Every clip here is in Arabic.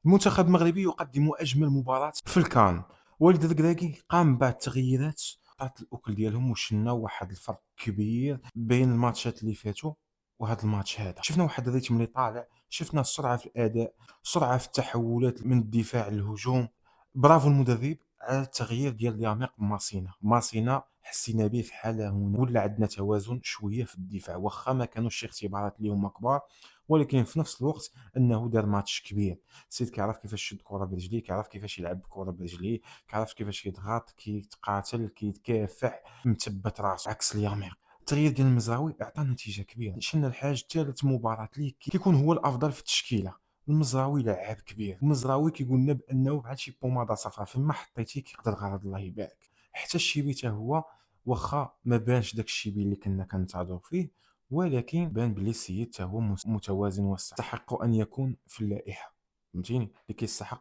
المنتخب المغربي يقدم أجمل مباراة في الكان. والد الركراكي قام بعد التغييرات قطعة الأكل ديالهم وشنا واحد الفرق كبير بين الماتشات اللي فاتوا وهذا الماتش هذا. شفنا واحد الريتم اللي طالع، شفنا السرعة في الأداء، سرعة في التحولات من الدفاع للهجوم. برافو المدرب على التغيير ديال ياميق ماسينا حسينا به في حالة هنا ولا عندنا توازن شوية في الدفاع، واخا ما كانوش شي اختبارات اللي هما كبار، ولكن في نفس الوقت انه دار ماتش كبير. سيد كيعرف كيفاش يشد الكره برجليه، كيعرف كيفاش يلعب الكره برجليه، كيعرف كيفاش يضغط، كيتقاتل، كيتكافح، مثبت راسو عكس اليامير. التغيير ديال المزراوي عطى نتيجه كبيره. شفنا الحاج ثالث مباراه ليه كيكون هو الافضل في التشكيله. المزراوي لاعب كبير، المزراوي كيقول لنا بانه بحال شي بوماده صفراء فما حطيتيه كيقدر الغرض. الله يبارك. حتى الشيبي حتى هو واخا ما بانش داك الشيبي اللي كنا كنتظروا فيه، ولكن بان بلي السيد حتى هو متوازن ويستحق ان يكون في اللائحه. فهمتيني؟ اللي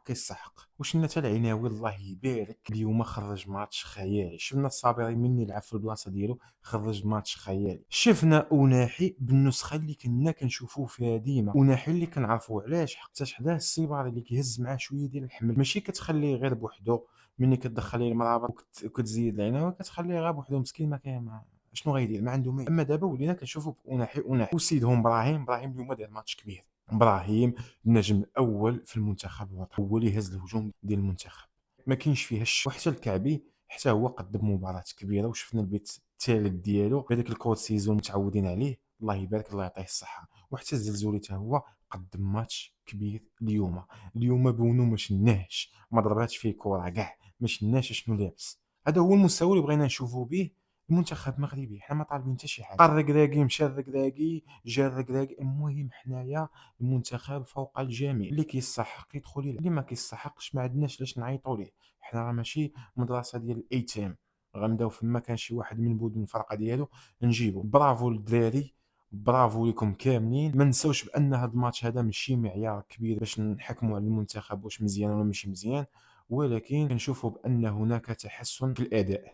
كيستحق. وشنا حتى العناوي الله يبارك اليوم خرج ماتش خيالي. شفنا الصابري مني يلعب في البلاصه ديالو خرج ماتش خيالي. شفنا أناحي بالنسخه اللي كنا كنشوفوه فيها ديما، أناحي اللي كنعرفوا علاش حتى حداه السيباري اللي كيهز معاه شويه ديال الحمل، ماشي كتخليه غير بوحدو. ملي كتدخل ليه المرابط وكتزيد العناوي كتخليه غير بوحدو مسكين، ما كاين شنو غيدير، ما عنده ما. اما دابا ولينا كنشوفوا بأناحي وسيدهم ابراهيم اليوم دار ماتش كبير. ابراهيم النجم الاول في المنتخب الوطني، هو اللي هز الهجوم ديال المنتخب، ما كاينش فيها وحتى الكعبي حتى هو قدم مباراة كبيرة. وشفنا البيت الثالث ديالو بهذاك الكود سيزون متعودين عليه. الله يبارك، الله يعطيه الصحة. وحتى الزلزولي حتى هو قدم ماتش كبير اليوم بونو ما شناهش، ما ضرباتش فيه كرة كاع، ما شناش شنو لابس. هذا هو المستوى اللي بغينا نشوفوا به المنتخب المغربي. حنا ما طالبين حتى شي حاجه. الركراكي مشى، الركراكي جا، الركراكي. المهم حنايا المنتخب فوق الجميع، اللي كيستحق يدخل يلعب، اللي ما كيستحقش ما عندناش علاش نعيطوا ليه. حنا راه ماشي مدرسه ديال الايتام غنبداو فما كان شي واحد من بود الفرقه ديالو نجيبو. برافو للدراري، برافو لكم كاملين. ما نساوش بان هذا الماتش هذا ماشي معيار كبير باش نحكموا على المنتخب واش مزيان ولا ماشي مزيان، ولكن كنشوفوا بان هناك تحسن في الاداء.